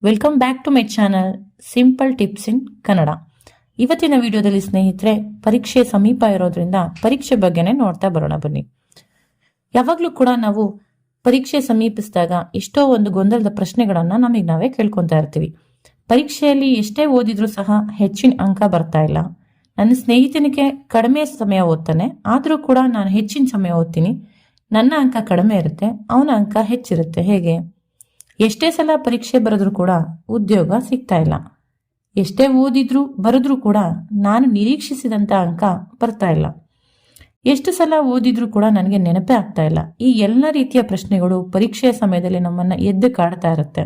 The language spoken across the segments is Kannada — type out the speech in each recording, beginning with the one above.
Welcome back to my channel simple tips in Kannada. ಇವತ್ತಿನ ವಿಡಿಯೋದಲ್ಲಿ ಸ್ನೇಹಿತರೆ, ಪರೀಕ್ಷೆ ಸಮೀಪ ಇರೋದ್ರಿಂದ ಪರೀಕ್ಷೆ ಬಗ್ಗೆನೇ ನೋಡ್ತಾ ಬರೋಣ ಬನ್ನಿ. ಯಾವಾಗಲೂ ಕೂಡ ನಾವು ಪರೀಕ್ಷೆ ಸಮೀಪಿಸಿದಾಗ ಎಷ್ಟೋ ಒಂದು ಗೊಂದಲದ ಪ್ರಶ್ನೆಗಳನ್ನ ನಮಗೆ ನಾವೇ ಕೇಳ್ಕೊತಾ ಇರ್ತೀವಿ. ಪರೀಕ್ಷೆಯಲ್ಲಿ ಎಷ್ಟೇ ಓದಿದ್ರೂ ಸಹ ಹೆಚ್ಚಿನ ಅಂಕ ಬರ್ತಾ ಇಲ್ಲ. ನನ್ನ ಸ್ನೇಹಿತನಿಗೆ ಕಡಿಮೆ ಸಮಯ ಓದ್ತಾನೆ, ಆದರೂ ಕೂಡ ನಾನು ಹೆಚ್ಚಿನ ಸಮಯ ಓದ್ತೀನಿ, ನನ್ನ ಅಂಕ ಕಡಿಮೆ ಇರುತ್ತೆ, ಅವನ ಅಂಕ ಹೆಚ್ಚಿರುತ್ತೆ. ಹೇಗೆ? ಎಷ್ಟೇ ಸಲ ಪರೀಕ್ಷೆ ಬರೆದ್ರೂ ಕೂಡ ಉದ್ಯೋಗ ಸಿಗ್ತಾ ಇಲ್ಲ. ಎಷ್ಟೇ ಓದಿದ್ರು ಬರೆದ್ರೂ ಕೂಡ ನಾನು ನಿರೀಕ್ಷಿಸಿದಂತ ಅಂಕ ಬರ್ತಾ ಇಲ್ಲ. ಎಷ್ಟು ಸಲ ಓದಿದ್ರು ಕೂಡ ನನಗೆ ನೆನಪೇ ಆಗ್ತಾ ಇಲ್ಲ. ಈ ಎಲ್ಲ ರೀತಿಯ ಪ್ರಶ್ನೆಗಳು ಪರೀಕ್ಷೆಯ ಸಮಯದಲ್ಲಿ ನಮ್ಮನ್ನ ಎದ್ದು ಕಾಡ್ತಾ ಇರುತ್ತೆ.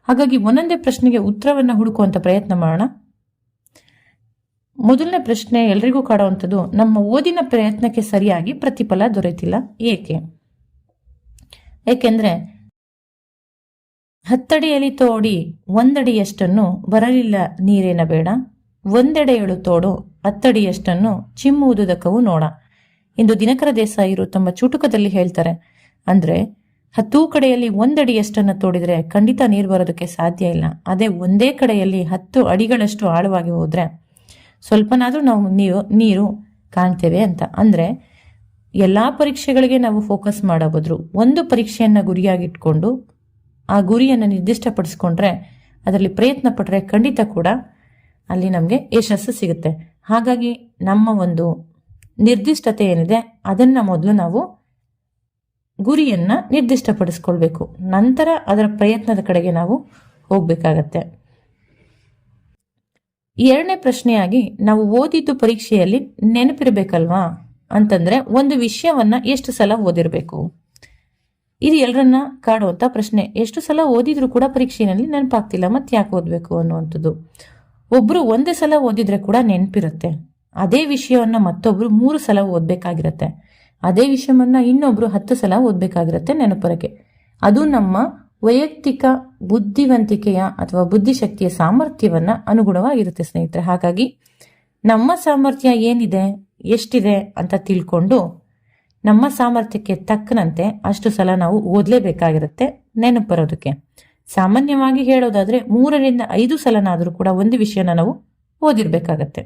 ಹಾಗಾಗಿ ಒಂದೊಂದೇ ಪ್ರಶ್ನೆಗೆ ಉತ್ತರವನ್ನ ಹುಡುಕುವಂತ ಪ್ರಯತ್ನ ಮಾಡೋಣ. ಮೊದಲನೇ ಪ್ರಶ್ನೆ ಎಲ್ರಿಗೂ ಕಾಡುವಂಥದ್ದು, ನಮ್ಮ ಓದಿನ ಪ್ರಯತ್ನಕ್ಕೆ ಸರಿಯಾಗಿ ಪ್ರತಿಫಲ ದೊರೆತಿಲ್ಲ ಏಕೆ? ಏಕೆಂದ್ರೆ 10 ಅಡಿ ತೋಡಿ 1 ಅಡಿಯಷ್ಟನ್ನು ಬರಲಿಲ್ಲ ನೀರೇನ ಬೇಡ, 1 ಎಡೆಯಳು ತೋಡು 10 ಅಡಿಯಷ್ಟನ್ನು ಚಿಮ್ಮುವುದಕ್ಕೂ ನೋಡ ಎಂದು ದಿನಕರ ದೇಸಾಯಿರು ತಮ್ಮ ಚುಟುಕದಲ್ಲಿ ಹೇಳ್ತಾರೆ. ಅಂದ್ರೆ 10 ಕಡೆಯಲ್ಲಿ 1 ಅಡಿಯಷ್ಟನ್ನು ತೋಡಿದ್ರೆ ಖಂಡಿತ ನೀರು ಬರೋದಕ್ಕೆ ಸಾಧ್ಯ ಇಲ್ಲ. ಅದೇ ಒಂದೇ ಕಡೆಯಲ್ಲಿ 10 ಅಡಿಗಳಷ್ಟು ಆಳವಾಗಿ ಹೋದ್ರೆ ಸ್ವಲ್ಪನಾದ್ರೂ ನಾವು ನೀರು ಕಾಣ್ತೇವೆ ಅಂತ. ಅಂದ್ರೆ ಎಲ್ಲಾ ಪರೀಕ್ಷೆಗಳಿಗೆ ನಾವು ಫೋಕಸ್ ಮಾಡೋ ಬದಲು ಒಂದು ಪರೀಕ್ಷೆಯನ್ನ ಗುರಿಯಾಗಿಟ್ಕೊಂಡು ಆ ಗುರಿಯನ್ನು ನಿರ್ದಿಷ್ಟಪಡಿಸ್ಕೊಂಡ್ರೆ, ಅದರಲ್ಲಿ ಪ್ರಯತ್ನ ಪಟ್ಟರೆ ಖಂಡಿತ ಕೂಡ ಅಲ್ಲಿ ನಮಗೆ ಯಶಸ್ಸು ಸಿಗುತ್ತೆ. ಹಾಗಾಗಿ ನಮ್ಮ ಒಂದು ನಿರ್ದಿಷ್ಟತೆ ಏನಿದೆ ಅದನ್ನ ಮೊದಲು ನಾವು ಗುರಿಯನ್ನ ನಿರ್ದಿಷ್ಟಪಡಿಸ್ಕೊಳ್ಬೇಕು. ನಂತರ ಅದರ ಪ್ರಯತ್ನದ ಕಡೆಗೆ ನಾವು ಹೋಗ್ಬೇಕಾಗತ್ತೆ. ಎರಡನೇ ಪ್ರಶ್ನೆಯಾಗಿ, ನಾವು ಓದಿದ್ದು ಪರೀಕ್ಷೆಯಲ್ಲಿ ನೆನಪಿರ್ಬೇಕಲ್ವಾ ಅಂತಂದ್ರೆ ಒಂದು ವಿಷಯವನ್ನ ಎಷ್ಟು ಸಲ ಓದಿರ್ಬೇಕು? ಇದು ಎಲ್ಲರನ್ನ ಕಾಡುವಂತ ಪ್ರಶ್ನೆ. ಎಷ್ಟು ಸಲ ಓದಿದ್ರು ಕೂಡ ಪರೀಕ್ಷೆಯಲ್ಲಿ ನೆನಪಾಗ್ತಿಲ್ಲ, ಮತ್ತೆ ಯಾಕೆ ಓದ್ಬೇಕು ಅನ್ನುವಂಥದ್ದು. ಒಬ್ರು ಒಂದೇ ಸಲ ಓದಿದ್ರೆ ಕೂಡ ನೆನಪಿರುತ್ತೆ. ಅದೇ ವಿಷಯವನ್ನ ಮತ್ತೊಬ್ರು 3 ಸಲ ಓದ್ಬೇಕಾಗಿರತ್ತೆ. ಅದೇ ವಿಷಯವನ್ನ ಇನ್ನೊಬ್ರು 10 ಸಲ ಓದ್ಬೇಕಾಗಿರತ್ತೆ ನೆನಪರಕ್ಕೆ. ಅದು ನಮ್ಮ ವೈಯಕ್ತಿಕ ಬುದ್ಧಿವಂತಿಕೆಯ ಅಥವಾ ಬುದ್ಧಿಶಕ್ತಿಯ ಸಾಮರ್ಥ್ಯವನ್ನ ಅನುಗುಣವಾಗಿರುತ್ತೆ ಸ್ನೇಹಿತರೆ. ಹಾಗಾಗಿ ನಮ್ಮ ಸಾಮರ್ಥ್ಯ ಏನಿದೆ, ಎಷ್ಟಿದೆ ಅಂತ ತಿಳ್ಕೊಂಡು ನಮ್ಮ ಸಾಮರ್ಥ್ಯಕ್ಕೆ ತಕ್ಕನಂತೆ ಅಷ್ಟು ಸಲ ನಾವು ಓದಲೇಬೇಕಾಗಿರುತ್ತೆ ನೆನಪು ಬರೋದಕ್ಕೆ. ಸಾಮಾನ್ಯವಾಗಿ ಹೇಳೋದಾದ್ರೆ 3 ರಿಂದ 5 ಸಲನಾದ್ರೂ ಕೂಡ ಒಂದು ವಿಷಯನ ನಾವು ಓದಿರ್ಬೇಕಾಗತ್ತೆ.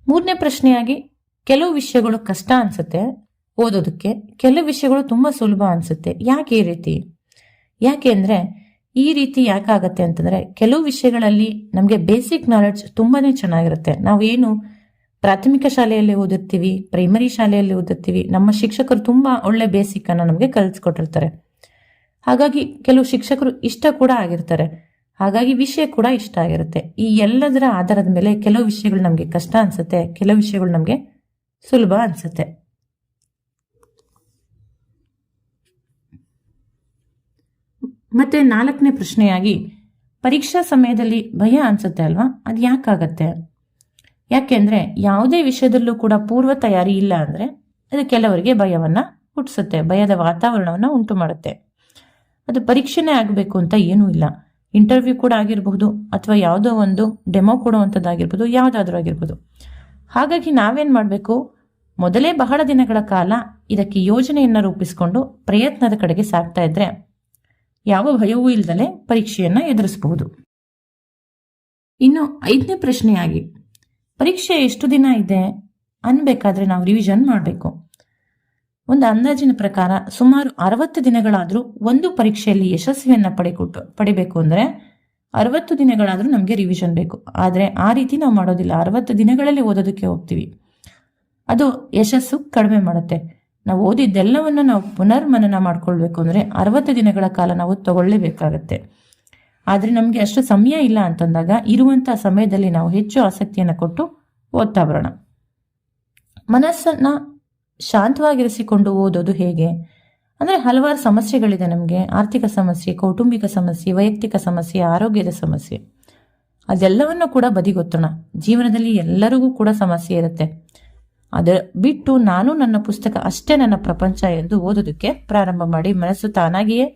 ಮೂರನೇ ಪ್ರಶ್ನೆಯಾಗಿ, ಕೆಲವು ವಿಷಯಗಳು ಕಷ್ಟ ಅನ್ಸುತ್ತೆ ಓದೋದಕ್ಕೆ, ಕೆಲವು ವಿಷಯಗಳು ತುಂಬಾ ಸುಲಭ ಅನ್ಸುತ್ತೆ. ಯಾಕೆ ಈ ರೀತಿ? ಯಾಕೆ ಅಂದ್ರೆ ಈ ರೀತಿ ಯಾಕಾಗತ್ತೆ ಅಂತಂದ್ರೆ, ಕೆಲವು ವಿಷಯಗಳಲ್ಲಿ ನಮಗೆ ಬೇಸಿಕ್ ನಾಲೆಡ್ಜ್ ತುಂಬಾನೇ ಚೆನ್ನಾಗಿರುತ್ತೆ. ನಾವೇನು ಪ್ರಾಥಮಿಕ ಶಾಲೆಯಲ್ಲಿ ಓದಿರ್ತೀವಿ, ಪ್ರೈಮರಿ ಶಾಲೆಯಲ್ಲಿ ಓದಿರ್ತೀವಿ, ನಮ್ಮ ಶಿಕ್ಷಕರು ತುಂಬಾ ಒಳ್ಳೆ ಬೇಸಿಕ್ ಅನ್ನ ನಮಗೆ ಕಲಿಸ್ಕೊಟ್ಟಿರ್ತಾರೆ. ಹಾಗಾಗಿ ಕೆಲವು ಶಿಕ್ಷಕರು ಇಷ್ಟ ಕೂಡ ಆಗಿರ್ತಾರೆ, ಹಾಗಾಗಿ ವಿಷಯ ಕೂಡ ಇಷ್ಟ ಆಗಿರುತ್ತೆ. ಈ ಎಲ್ಲದರ ಆಧಾರದ ಮೇಲೆ ಕೆಲವು ವಿಷಯಗಳು ನಮಗೆ ಕಷ್ಟ ಅನ್ಸುತ್ತೆ, ಕೆಲವು ವಿಷಯಗಳು ನಮಗೆ ಸುಲಭ ಅನ್ಸುತ್ತೆ. ಮತ್ತೆ 4ನೇ ಪ್ರಶ್ನೆಯಾಗಿ, ಪರೀಕ್ಷಾ ಸಮಯದಲ್ಲಿ ಭಯ ಅನ್ಸುತ್ತೆ ಅಲ್ವಾ, ಅದು ಯಾಕಾಗತ್ತೆ? ಯಾಕೆಂದ್ರೆ ಯಾವುದೇ ವಿಷಯದಲ್ಲೂ ಕೂಡ ಪೂರ್ವ ತಯಾರಿ ಇಲ್ಲ ಅಂದ್ರೆ ಅದು ಕೆಲವರಿಗೆ ಭಯವನ್ನ ಹುಟ್ಟಿಸುತ್ತೆ, ಭಯದ ವಾತಾವರಣವನ್ನ ಉಂಟು ಮಾಡುತ್ತೆ. ಅದು ಪರೀಕ್ಷೆನೇ ಆಗಬೇಕು ಅಂತ ಏನೂ ಇಲ್ಲ. ಇಂಟರ್ವ್ಯೂ ಕೂಡ ಆಗಿರಬಹುದು, ಅಥವಾ ಯಾವುದೋ ಒಂದು ಡೆಮೋ ಕೊಡುವಂಥದ್ದಾಗಿರ್ಬೋದು, ಯಾವುದಾದ್ರೂ ಆಗಿರ್ಬೋದು. ಹಾಗಾಗಿ ನಾವೇನ್ ಮಾಡಬೇಕು, ಮೊದಲೇ ಬಹಳ ದಿನಗಳ ಕಾಲ ಇದಕ್ಕೆ ಯೋಜನೆಯನ್ನ ರೂಪಿಸಿಕೊಂಡು ಪ್ರಯತ್ನದ ಕಡೆಗೆ ಸಾಗ್ತಾ ಇದ್ರೆ ಯಾವ ಭಯವೂ ಇಲ್ಲದಲೇ ಪರೀಕ್ಷೆಯನ್ನ ಎದುರಿಸಬಹುದು. ಇನ್ನು 5ನೇ ಪ್ರಶ್ನೆಯಾಗಿ, ಪರೀಕ್ಷೆ ಎಷ್ಟು ದಿನ ಇದೆ ಅನ್ಬೇಕಾದ್ರೆ ನಾವು ರಿವಿಷನ್ ಮಾಡಬೇಕು. ಒಂದು ಅಂದಾಜಿನ ಪ್ರಕಾರ ಸುಮಾರು 60 ದಿನಗಳಾದ್ರೂ ಒಂದು ಪರೀಕ್ಷೆಯಲ್ಲಿ ಯಶಸ್ವಿಯನ್ನ ಪಡಿಬೇಕು ಅಂದ್ರೆ 60 ದಿನಗಳಾದ್ರೂ ನಮಗೆ ರಿವಿಷನ್ ಬೇಕು. ಆದ್ರೆ ಆ ರೀತಿ ನಾವು ಮಾಡೋದಿಲ್ಲ. 60 ದಿನಗಳಲ್ಲಿ ಓದೋದಕ್ಕೆ ಹೋಗ್ತೀವಿ, ಅದು ಯಶಸ್ಸು ಕಡಿಮೆ ಮಾಡುತ್ತೆ. ನಾವು ಓದಿದ್ದೆಲ್ಲವನ್ನ ನಾವು ಪುನರ್ಮನನ ಮಾಡ್ಕೊಳ್ಬೇಕು ಅಂದ್ರೆ 60 ದಿನಗಳ ಕಾಲ ನಾವು ತಗೊಳ್ಳೇಬೇಕಾಗತ್ತೆ. ಆದ್ರೆ ನಮ್ಗೆ ಅಷ್ಟು ಸಮಯ ಇಲ್ಲ ಅಂತಂದಾಗ ಇರುವಂತಹ ಸಮಯದಲ್ಲಿ ನಾವು ಹೆಚ್ಚು ಆಸಕ್ತಿಯನ್ನು ಕೊಟ್ಟು ಓದ್ತಾ ಬರೋಣ. ಮನಸ್ಸನ್ನ ಶಾಂತವಾಗಿರಿಸಿಕೊಂಡು ಓದೋದು ಹೇಗೆ ಅಂದ್ರೆ, ಹಲವಾರು ಸಮಸ್ಯೆಗಳಿದೆ ನಮಗೆ. ಆರ್ಥಿಕ ಸಮಸ್ಯೆ, ಕೌಟುಂಬಿಕ ಸಮಸ್ಯೆ, ವೈಯಕ್ತಿಕ ಸಮಸ್ಯೆ, ಆರೋಗ್ಯದ ಸಮಸ್ಯೆ, ಅದೆಲ್ಲವನ್ನು ಕೂಡ ಬದಿಗೊತ್ತೋಣ. ಜೀವನದಲ್ಲಿ ಎಲ್ಲರಿಗೂ ಕೂಡ ಸಮಸ್ಯೆ ಇರುತ್ತೆ. ಅದ ಬಿಟ್ಟು ನಾನು ನನ್ನ ಪುಸ್ತಕ ಅಷ್ಟೇ ನನ್ನ ಪ್ರಪಂಚ ಎಂದು ಓದೋದಕ್ಕೆ ಪ್ರಾರಂಭ ಮಾಡಿ ಮನಸ್ಸು ತಾನಾಗಿಯೇ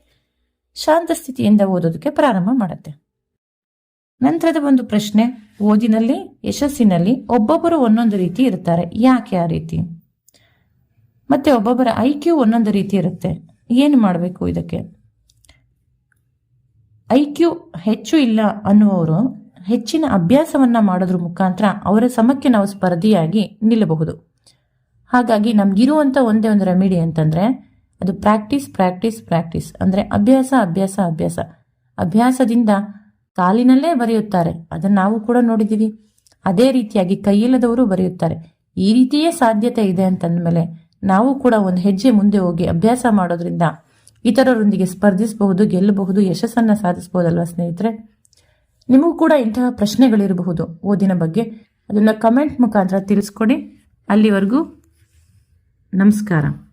ಶಾಂತ ಸ್ಥಿತಿಯಿಂದ ಓದೋದಕ್ಕೆ ಪ್ರಾರಂಭ ಮಾಡುತ್ತೆ. ನಂತರದ ಒಂದು ಪ್ರಶ್ನೆ, ಓದಿನಲ್ಲಿ ಯಶಸ್ಸಿನಲ್ಲಿ ಒಬ್ಬೊಬ್ಬರು ಒಂದೊಂದು ರೀತಿ ಇರ್ತಾರೆ, ಯಾಕೆ ಆ ರೀತಿ? ಮತ್ತೆ ಒಬ್ಬೊಬ್ಬರ IQ ಒಂದೊಂದು ರೀತಿ ಇರುತ್ತೆ, ಏನು ಮಾಡಬೇಕು ಇದಕ್ಕೆ? IQ ಹೆಚ್ಚು ಇಲ್ಲ ಅನ್ನುವರು ಹೆಚ್ಚಿನ ಅಭ್ಯಾಸವನ್ನು ಮಾಡೋದ್ರ ಮುಖಾಂತರ ಅವರ ಸಮಕ್ಕೆ ನಾವು ಸ್ಪರ್ಧಿಯಾಗಿ ನಿಲ್ಲಬಹುದು. ಹಾಗಾಗಿ ನಮಗಿರುವಂಥ ಒಂದೇ ಒಂದು ರೆಮಿಡಿ ಅಂತಂದರೆ ಅದು ಪ್ರಾಕ್ಟೀಸ್ ಅಂದರೆ ಅಭ್ಯಾಸ. ಅಭ್ಯಾಸದಿಂದ ಕಾಲಿನಲ್ಲೇ ಬರೆಯುತ್ತಾರೆ, ಅದನ್ನು ನಾವು ಕೂಡ ನೋಡಿದ್ದೀವಿ. ಅದೇ ರೀತಿಯಾಗಿ ಕೈಯಿಲ್ಲದವರು ಬರೆಯುತ್ತಾರೆ. ಈ ರೀತಿಯೇ ಸಾಧ್ಯತೆ ಇದೆ ಅಂತಂದಮೇಲೆ ನಾವು ಕೂಡ ಒಂದು ಹೆಜ್ಜೆ ಮುಂದೆ ಹೋಗಿ ಅಭ್ಯಾಸ ಮಾಡೋದ್ರಿಂದ ಇತರರೊಂದಿಗೆ ಸ್ಪರ್ಧಿಸಬಹುದು, ಗೆಲ್ಲಬಹುದು, ಯಶಸ್ಸನ್ನು ಸಾಧಿಸಬಹುದಲ್ವಾ ಸ್ನೇಹಿತರೆ? ನಿಮಗೂ ಕೂಡ ಇಂತಹ ಪ್ರಶ್ನೆಗಳಿರಬಹುದು ಓದಿನ ಬಗ್ಗೆ, ಅದನ್ನು ಕಮೆಂಟ್ ಮುಖಾಂತರ ತಿಳಿಸ್ಕೊಡಿ. ಅಲ್ಲಿವರೆಗೂ ನಮಸ್ಕಾರ.